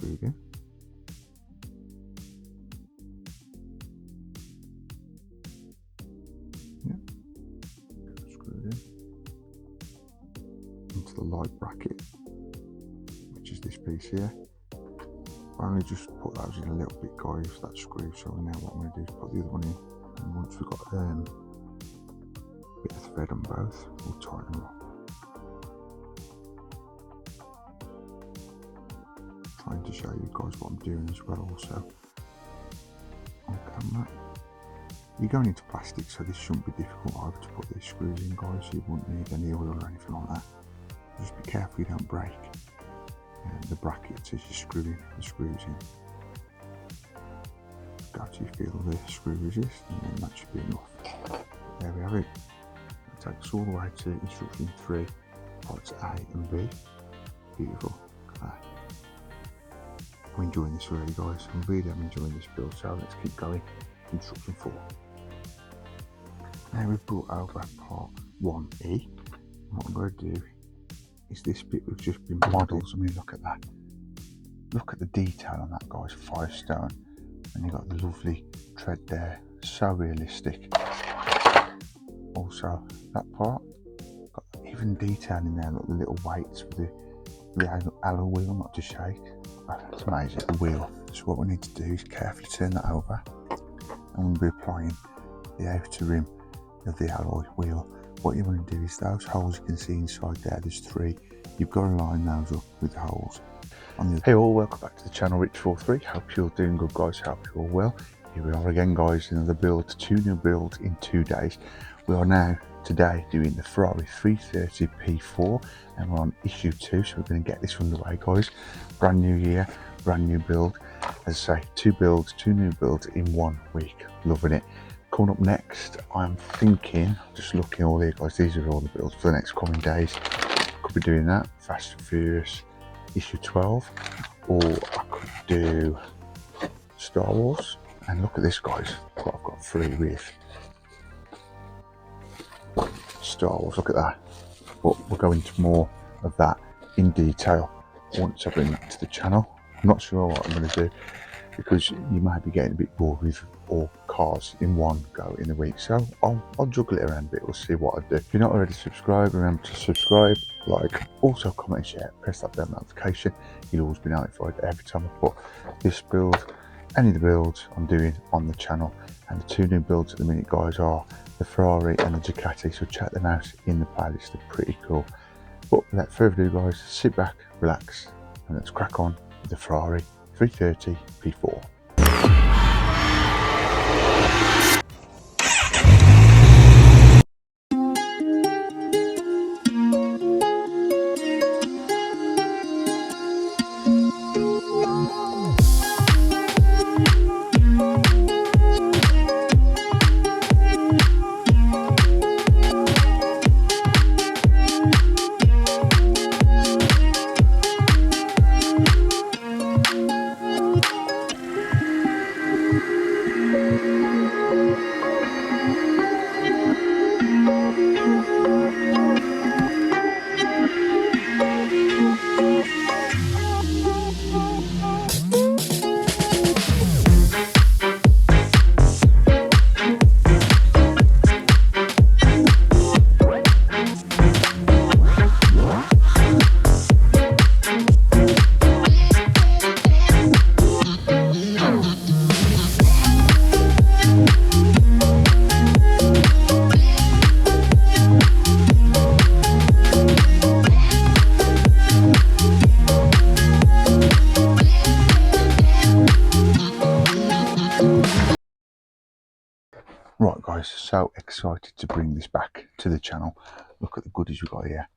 screwed in. Yeah, get it screwed in into the light bracket, which is this piece here. I only just put those in a little bit, guys, that screw. So now what I'm going to do is put the other one in, and once we've got a bit of thread on both, we'll tighten them up. Trying to show you guys what I'm doing as well also on camera. You're going into plastic, so this shouldn't be difficult either to put these screws in, guys. You wouldn't need any oil or anything like that. Just be careful you don't break the brackets as you're screwing the screws in. Go till you feel the screw resist, and then that should be enough. There we have it. It takes us all the way to instruction 3, parts A and B. Beautiful. Look at that. I'm enjoying this already, guys. I'm really enjoying this build, so let's keep going. Instruction 4. Now we've brought over part 1E. What I'm going to do is this bit we've just been modelled. I mean, look at that. Look at the detail on that, guys. Firestone, and you've got the lovely tread there. So realistic. Also, that part got even detail in there. Look, the little weights for the alloy wheel, not to shake. Oh, that's amazing. The wheel. So what we need to do is carefully turn that over, and we'll be applying the outer rim of the alloy wheel. What you want to do is those holes you can see inside there, there's 3, you've got to line those up with the holes on the. Hey all, welcome back to the channel, Rich43. Hope you're doing good, guys. Hope you're all well. Here we are again, guys, another build, 2 new builds in 2 days. We are now today doing the Ferrari 330 P4, and we're on issue 2, so we're going to get this underway, guys. Brand new year, brand new build. As I say, 2 builds, 2 new builds in 1 week. Loving it. Coming up next, I'm thinking, just looking all here, guys, these are all the builds for the next coming days. Could be doing that, Fast and Furious issue 12, or I could do Star Wars. And look at this, guys, what I've got 3 with Star Wars, look at that. But we'll go into more of that in detail once I bring that to the channel. I'm not sure what I'm going to do, because you might be getting a bit bored with all cars in one go in a week, so I'll juggle it around a bit. We'll see what I do. If you're not already subscribed, remember to subscribe, like, also comment and share, press that bell notification. You'll always be notified every time I put this build, any of the builds I'm doing on the channel. And the 2 new builds at the minute, guys, are the Ferrari and the Ducati, so check them out in the playlist. They're pretty cool. But without further ado, guys, sit back, relax, and let's crack on with the Ferrari 330 P4. Right, guys, so excited to bring this back to the channel. Look at the goodies we've got here.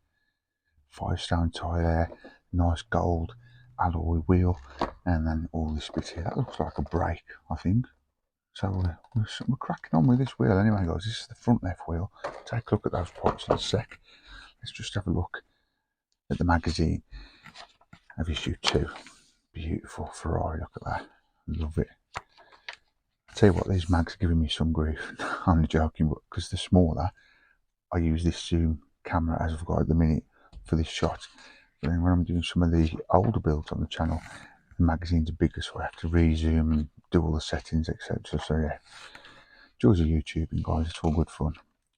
Firestone tyre there, nice gold alloy wheel, and then all this bit here. That looks like a brake, I think. So we're cracking on with this wheel anyway, guys. This is the front left wheel. Take a look at those parts in a sec. Let's just have a look at the magazine of issue 2. Beautiful Ferrari, look at that. Love it. Tell you what, these mags are giving me some grief. I'm only joking, but because they're smaller, I use this zoom camera as I've got at the minute for this shot. But then when I'm doing some of the older builds on the channel, the magazine's bigger, so I have to rezoom and do all the settings, etc. So yeah, joys of YouTubing, guys. It's all good fun.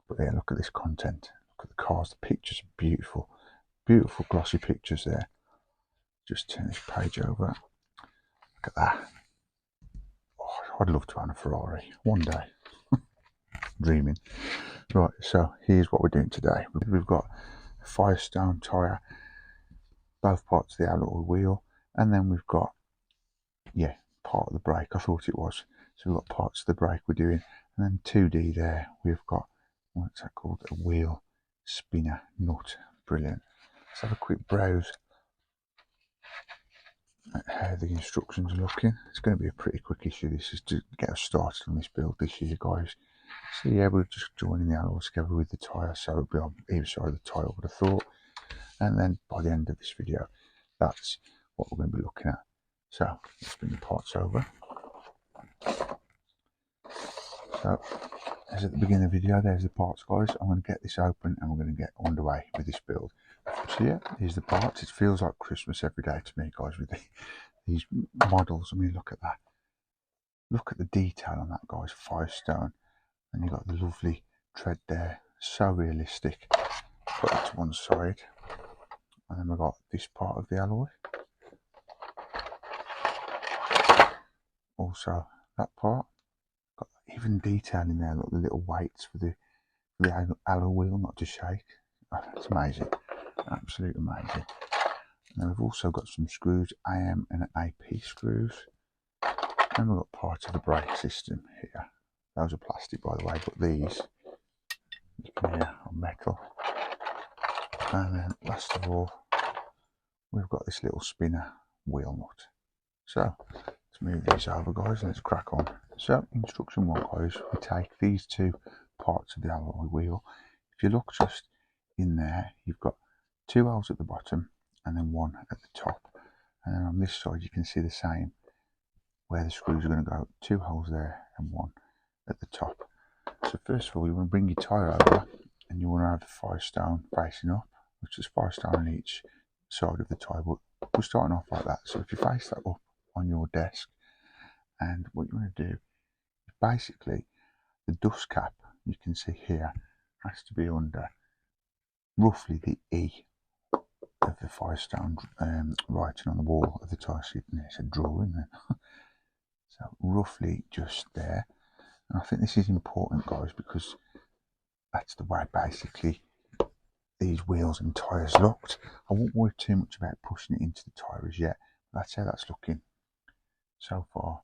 But yeah, look at this content. Look at the cars. The pictures are beautiful, beautiful glossy pictures there. Just turn this page over. Look at that. Oh, I'd love to own a Ferrari one day. Dreaming. Right, so here's what we're doing today. We've got a Firestone tyre, both parts of the alloy wheel, and then we've got, yeah, part of the brake. I thought it was. So we've got parts of the brake we're doing, and then 2D there. We've got, what's that called? A wheel spinner nut. Brilliant. Let's have a quick browse at how the instructions are looking. It's going to be a pretty quick issue. This is to get us started on this build this year, guys. So yeah, we're just joining the alloys together with the tyre, so it'll be on either side of the tyre, I would have thought. And then by the end of this video, that's what we're going to be looking at. So let's bring the parts over. So as at the beginning of the video, there's the parts, guys. I'm going to get this open and we're going to get underway with this build. So yeah, here's the parts. It feels like Christmas every day to me, guys, with these models. I mean, look at that. Look at the detail on that, guys. Firestone. And you've got the lovely tread there. So realistic. Put that to one side. And then we've got this part of the alloy. Also, that part. Got even detail in there. Look, the little weights for the alloy wheel not to shake. Oh, it's amazing. Absolutely amazing. And then we've also got some screws, AM and AP screws. And we've got part of the brake system here. Those are plastic, by the way, but these you can hear are metal. And then last of all, we've got this little spinner wheel nut. So let's move these over, guys, and let's crack on. So instruction 1, guys, we take these two parts of the alloy wheel. If you look just in there, you've got 2 holes at the bottom and then 1 at the top. And then on this side you can see the same, where the screws are going to go. 2 holes there and 1 at the top. So first of all, you want to bring your tyre over and you want to have the Firestone facing up, which is Firestone on each side of the tyre, but we're starting off like that. So if you face that up on your desk, and what you want to do is basically the dust cap you can see here has to be under roughly the E of the Firestone writing on the wall of the tyre sheet. And there's a drawing there. So roughly just there. And I think this is important, guys, because that's the way basically these wheels and tyres looked. I won't worry too much about pushing it into the tyres yet. That's how that's looking so far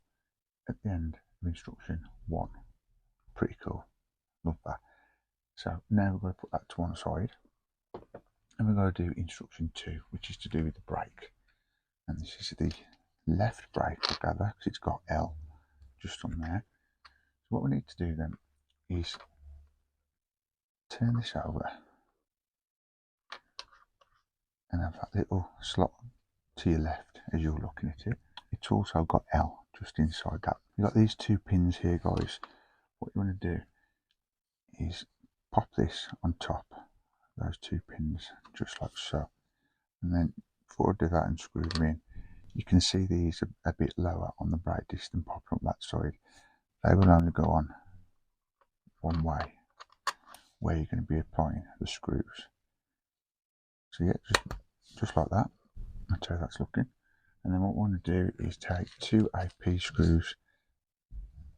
at the end of instruction 1. Pretty cool. Love that. So now we're going to put that to one side. And we're going to do instruction 2, which is to do with the brake. And this is the left brake, I gather, because it's got L just on there. So what we need to do then is turn this over and have that little slot to your left as you're looking at it. It's also got L just inside that. You've got these 2 pins here, guys. What you want to do is pop this on top of those 2 pins, just like so. And then before I do that and screw them in, you can see these are a bit lower on the brake disc than popping up that side. They will only go on one way, where you're going to be applying the screws. So yeah, just like that. That's how that's looking. And then what we want to do is take 2 AP screws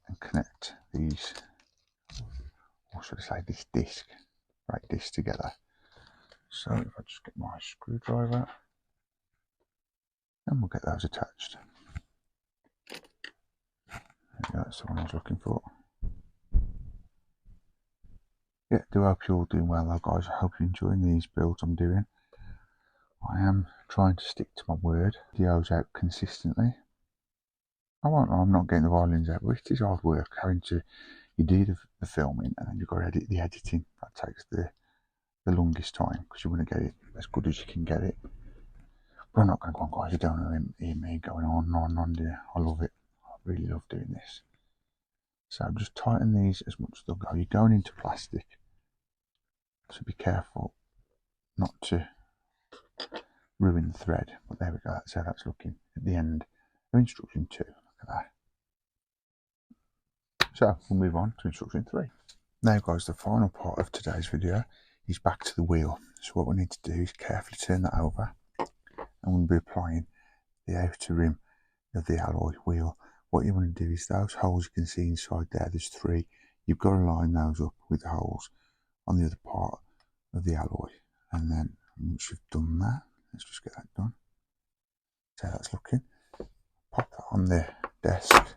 and connect these, or should I say this disc, brake disc together. So if I just get my screwdriver, and we'll get those attached. There we go, that's the one I was looking for. Yeah, do hope you're all doing well though, guys. I hope you're enjoying these builds I'm doing. I am trying to stick to my word. Videos out consistently. I'm not getting the violins out, but it is hard work having to, you do the filming and then you've got to edit the editing. That takes the longest time because you want to get it as good as you can get it. But I'm not going to go on, guys. You don't know hear me going on and on and on, do you? I love it. I really love doing this. So just tighten these as much as they'll go. You're going into plastic, so be careful not to ruin the thread. But there we go, that's how that's looking at the end So instruction 2, look at that. So we'll move on to instruction 3. Now guys, the final part of today's video is back to the wheel. So what we need to do is carefully turn that over, and we'll be applying the outer rim of the alloy wheel. What you want to do is those holes you can see inside there, there's 3, you've got to line those up with the holes on the other part of the alloy. And then once you've done that, let's just get that done. So that's looking. Pop that on the desk,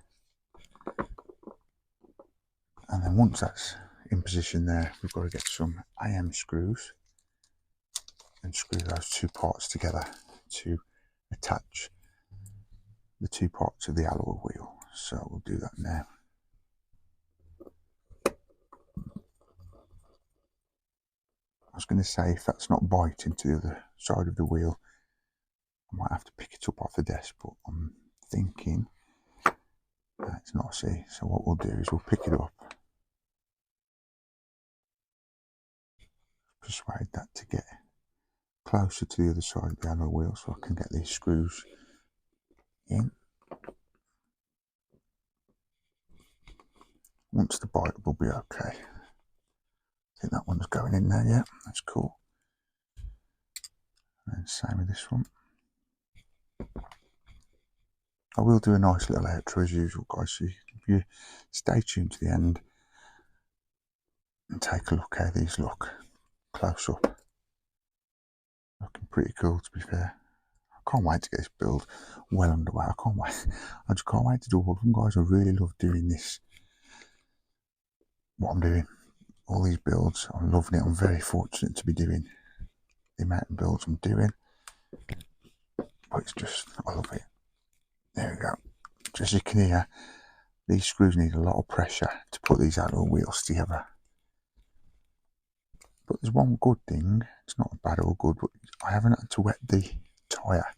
and then once that's in position there, we've got to get some AM screws and screw those 2 parts together to attach the 2 parts of the alloy wheel. So we'll do that now. I was going to say, if that's not biting to the other side of the wheel, I might have to pick it up off the desk, but I'm thinking it's not. See, so what we'll do is we'll pick it up, persuade that to get closer to the other side of the alloy wheel so I can get these screws in. Once the bite will be okay. I think that one's going in there, yeah, that's cool. And then same with this one. I will do a nice little outro as usual, guys, so if you stay tuned to the end and take a look how these look close up. Looking pretty cool, to be fair. I can't wait to get this build well underway. I can't wait. I just can't wait to do all of them, guys. I really love doing this, what I'm doing, all these builds. I'm loving it. I'm very fortunate to be doing the amount of builds I'm doing, but it's just, I love it. There we go. Just as you can hear, these screws need a lot of pressure to put these alloy wheels together. But there's one good thing, it's not bad or good, but I haven't had to wet the tyre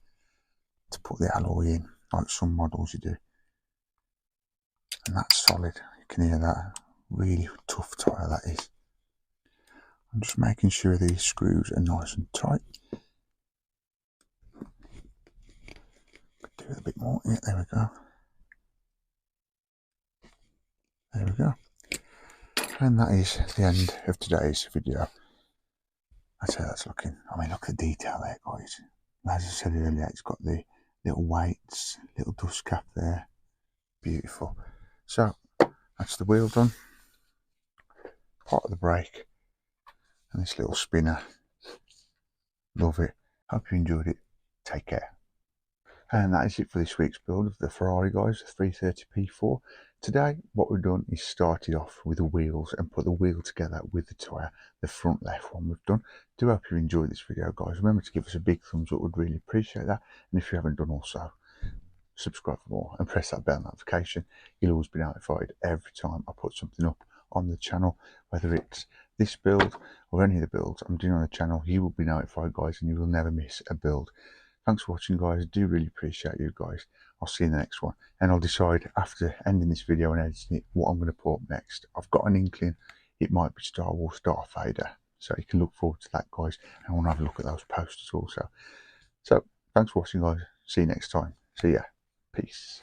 to put the alloy in, like some models you do. And that's solid, you can hear that. Really tough tyre that is. I'm just making sure these screws are nice and tight. Could do it a bit more, yeah, there we go. There we go. And that is the end of today's video. That's how that's looking. I mean, look at the detail there, guys. As I said earlier, it's got the little weights, little dust cap there. Beautiful. So, that's the wheel done. Part of the brake. And this little spinner. Love it. Hope you enjoyed it. Take care. And that is it for this week's build of the Ferrari, guys, the 330 P4. Today, what we've done is started off with the wheels and put the wheel together with the tyre, the front left one we've done. Do hope you enjoyed this video, guys. Remember to give us a big thumbs up, we'd really appreciate that. And if you haven't done also, subscribe for more and press that bell notification. You'll always be notified every time I put something up on the channel, whether it's this build or any of the builds I'm doing on the channel. You will be notified, guys, and you will never miss a build. Thanks for watching, guys. I do really appreciate you guys. I'll see you in the next one, and I'll decide after ending this video and editing it what I'm going to put up next. I've got an inkling it might be Star Wars Darth Vader, so you can look forward to that, guys, and we'll have a look at those posters also. So thanks for watching, guys. See you next time. See ya. Peace.